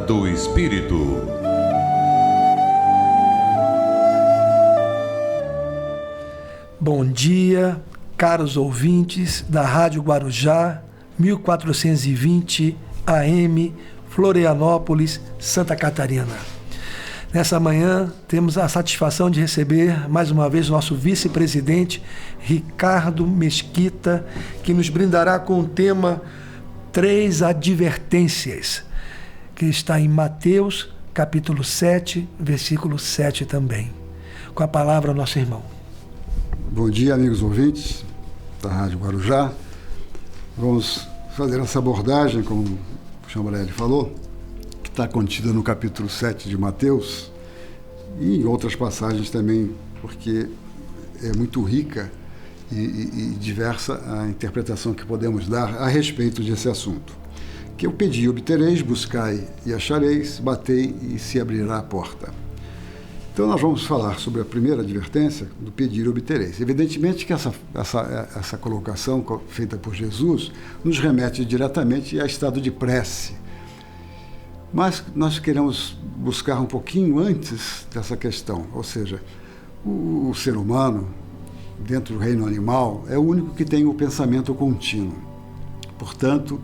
do Espírito. Bom dia, caros ouvintes da Rádio Guarujá, 1420 AM, Florianópolis, Santa Catarina. Nessa manhã, temos a satisfação de receber mais uma vez nosso vice-presidente, Ricardo Mesquita, que nos brindará com o tema 3 advertências, que está em Mateus, capítulo 7, versículo 7 também. Com a palavra, nosso irmão. Bom dia, amigos ouvintes da Rádio Guarujá. Vamos fazer essa abordagem, como o Chambrelli falou, que está contida no capítulo 7 de Mateus e em outras passagens também, porque é muito rica e diversa a interpretação que podemos dar a respeito desse assunto. Que eu pedi e obtereis, buscai e achareis, batei e se abrirá a porta. Então nós vamos falar sobre a primeira advertência do pedir e obtereis. Evidentemente que essa colocação feita por Jesus nos remete diretamente a estado de prece. Mas nós queremos buscar um pouquinho antes dessa questão, ou seja, o ser humano, dentro do reino animal, é o único que tem o pensamento contínuo. Portanto,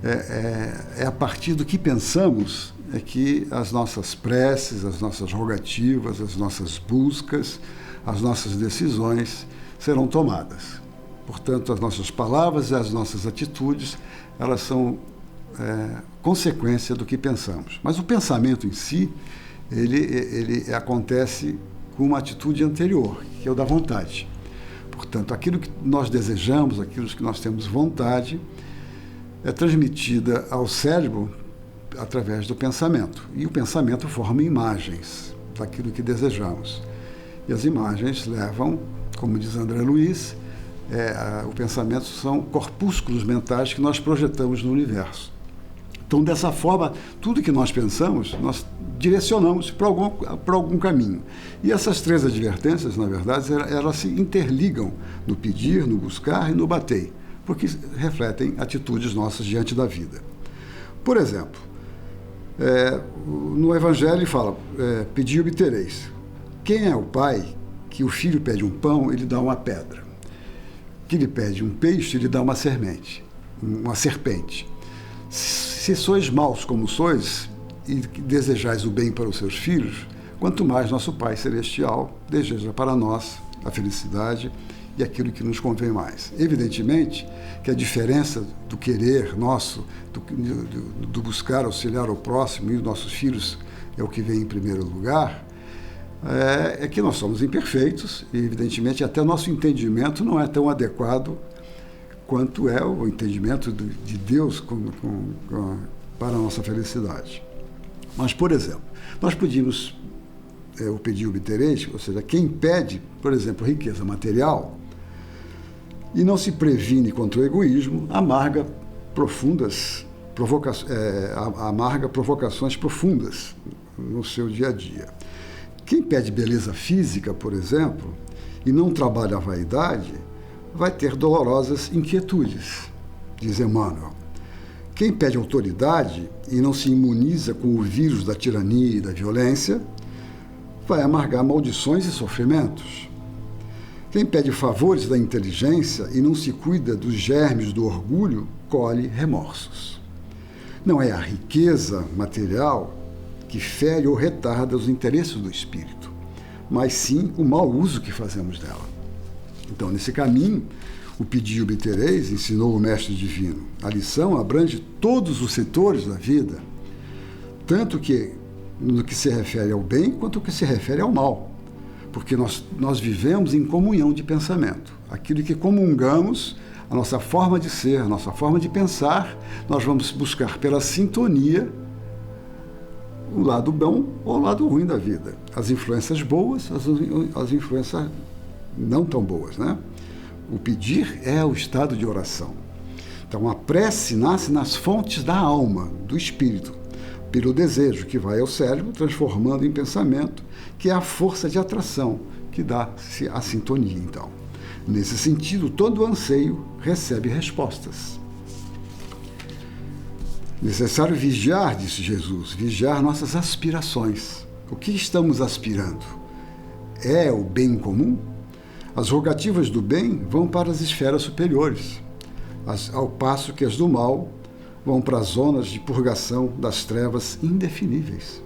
é a partir do que pensamos é que as nossas preces, as nossas rogativas, as nossas buscas, as nossas decisões serão tomadas. Portanto, as nossas palavras e as nossas atitudes, elas são consequência do que pensamos. Mas o pensamento em si, ele acontece com uma atitude anterior, que é o da vontade. Portanto, aquilo que nós desejamos, aquilo que nós temos vontade, é transmitida ao cérebro através do pensamento. E o pensamento forma imagens daquilo que desejamos. E as imagens levam, como diz André Luiz, o pensamento são corpúsculos mentais que nós projetamos no universo. Então, dessa forma, tudo que nós pensamos, nós direcionamos para algum caminho. E essas 3 advertências, na verdade, elas se interligam no pedir, no buscar e no bater, porque refletem atitudes nossas diante da vida. Por exemplo, no Evangelho fala, pedi e obtereis. Quem é o pai que o filho pede um pão, ele dá uma pedra? Que ele pede um peixe, ele dá uma serpente. Se sois maus como sois e desejais o bem para os seus filhos, quanto mais nosso Pai Celestial deseja para nós a felicidade e aquilo que nos convém mais. Evidentemente que a diferença do querer nosso, do buscar auxiliar ao próximo e os nossos filhos é o que vem em primeiro lugar, é que nós somos imperfeitos e, evidentemente, até o nosso entendimento não é tão adequado quanto é o entendimento de Deus para a nossa felicidade. Mas, por exemplo, nós podíamos o pedir e obtereis, ou seja, quem pede, por exemplo, riqueza material e não se previne contra o egoísmo, amarga provocações profundas no seu dia a dia. Quem pede beleza física, por exemplo, e não trabalha a vaidade, vai ter dolorosas inquietudes, diz Emmanuel. Quem pede autoridade e não se imuniza com o vírus da tirania e da violência, vai amargar maldições e sofrimentos. Quem pede favores da inteligência e não se cuida dos germes do orgulho, colhe remorsos. Não é a riqueza material que fere ou retarda os interesses do espírito, mas sim o mau uso que fazemos dela. Então, nesse caminho, o pedir e obtereis, ensinou o Mestre Divino. A lição abrange todos os setores da vida, tanto que no que se refere ao bem, quanto no que se refere ao mal. Porque nós vivemos em comunhão de pensamento. Aquilo que comungamos, a nossa forma de ser, a nossa forma de pensar, nós vamos buscar pela sintonia o lado bom ou o lado ruim da vida. As influências boas, as influências não tão boas, né? O pedir é o estado de oração. Então, a prece nasce nas fontes da alma, do espírito, pelo desejo que vai ao cérebro, transformando em pensamento, que é a força de atração que dá a sintonia, então. Nesse sentido, todo anseio recebe respostas. Necessário vigiar, disse Jesus, vigiar nossas aspirações. O que estamos aspirando? É o bem comum? As rogativas do bem vão para as esferas superiores, ao passo que as do mal vão para as zonas de purgação das trevas indefiníveis.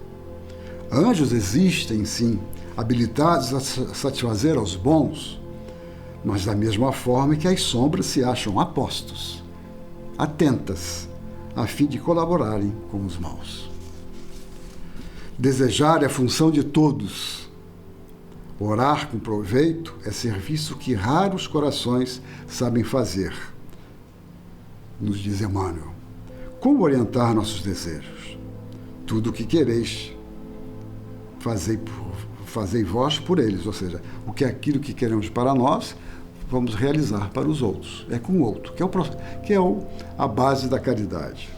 Anjos existem, sim, habilitados a satisfazer aos bons, mas da mesma forma que as sombras se acham apostos, atentas, a fim de colaborarem com os maus. Desejar é a função de todos. Orar com proveito é serviço que raros corações sabem fazer. Nos diz Emmanuel. Como orientar nossos desejos? Tudo o que quereis, fazei vós por eles. Ou seja, aquilo que queremos para nós, vamos realizar para os outros. É com o outro, que é a base da caridade.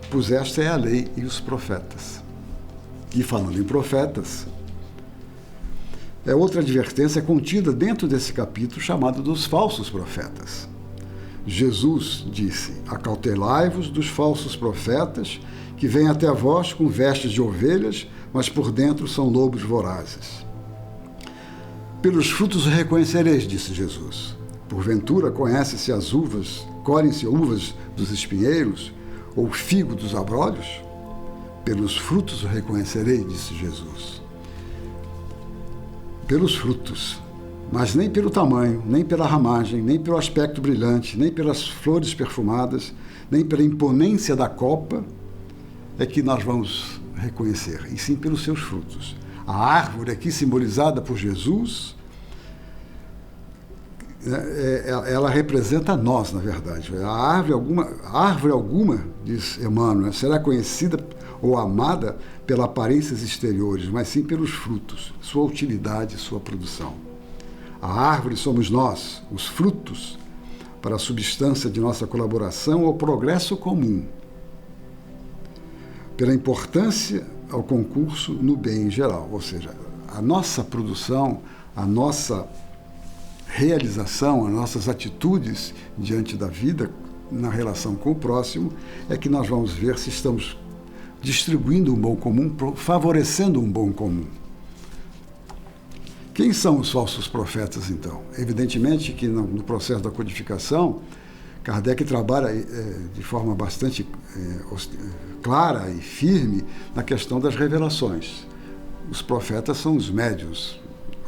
Pois esta é a lei e os profetas. E falando em profetas, é outra advertência contida dentro desse capítulo chamado dos falsos profetas. Jesus disse: acautelai-vos dos falsos profetas que vêm até vós com vestes de ovelhas, mas por dentro são lobos vorazes. Pelos frutos os reconhecereis, disse Jesus. Porventura conhece-se as uvas, colhem-se uvas dos espinheiros, ou figo dos abrolhos? Pelos frutos o reconhecerei, disse Jesus. Pelos frutos, mas nem pelo tamanho, nem pela ramagem, nem pelo aspecto brilhante, nem pelas flores perfumadas, nem pela imponência da copa, é que nós vamos reconhecer, e sim pelos seus frutos. A árvore aqui simbolizada por Jesus, ela representa nós, na verdade. A árvore alguma, diz Emmanuel, será conhecida ou amada pelas aparências exteriores, mas sim pelos frutos, sua utilidade, sua produção. A árvore somos nós, os frutos, para a substância de nossa colaboração ao progresso comum, pela importância ao concurso no bem em geral, ou seja, a nossa produção, a nossa realização, as nossas atitudes diante da vida, na relação com o próximo, é que nós vamos ver se estamos distribuindo um bom comum, favorecendo um bom comum. Quem são os falsos profetas, então? Evidentemente que no processo da codificação, Kardec trabalha de forma bastante clara e firme na questão das revelações. Os profetas são os médiuns,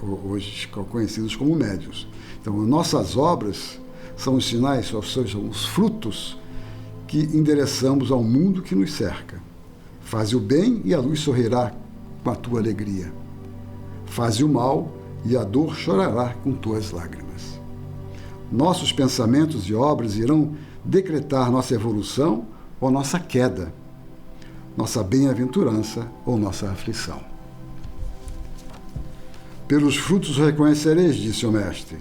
hoje conhecidos como médiuns. Então, nossas obras são os sinais, ou seja, os frutos que endereçamos ao mundo que nos cerca. Faze o bem e a luz sorrirá com a tua alegria. Faze o mal e a dor chorará com tuas lágrimas. Nossos pensamentos e obras irão decretar nossa evolução ou nossa queda, nossa bem-aventurança ou nossa aflição. Pelos frutos reconhecereis, disse o Mestre.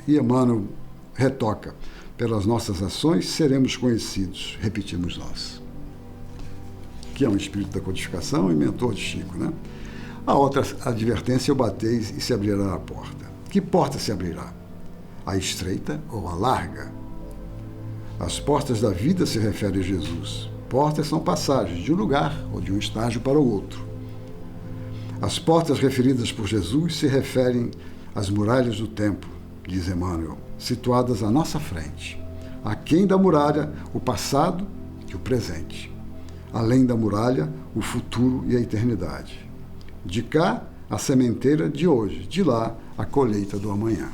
E Emmanuel retoca: pelas nossas ações seremos conhecidos, repetimos nós. Que é um espírito da codificação e mentor de Chico, né? A outra advertência: eu bateis e se abrirá a porta. Que porta se abrirá? A estreita ou a larga? As portas da vida se refere a Jesus. Portas são passagens de um lugar ou de um estágio para o outro. As portas referidas por Jesus se referem às muralhas do templo, diz Emmanuel, situadas à nossa frente. Aquém da muralha, o passado e o presente. Além da muralha, o futuro e a eternidade. De cá, a sementeira de hoje, de lá, a colheita do amanhã.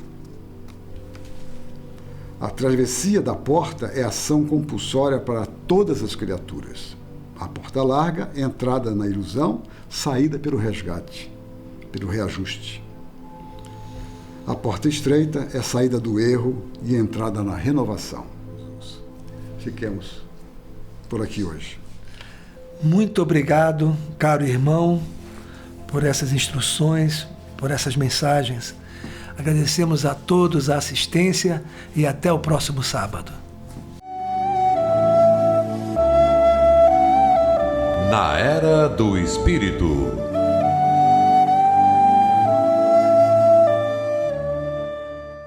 A travessia da porta é ação compulsória para todas as criaturas. A porta larga, entrada na ilusão, saída pelo resgate, pelo reajuste. A porta estreita é saída do erro e entrada na renovação. Fiquemos por aqui hoje. Muito obrigado, caro irmão, por essas instruções, por essas mensagens. Agradecemos a todos a assistência e até o próximo sábado. Na Era do Espírito.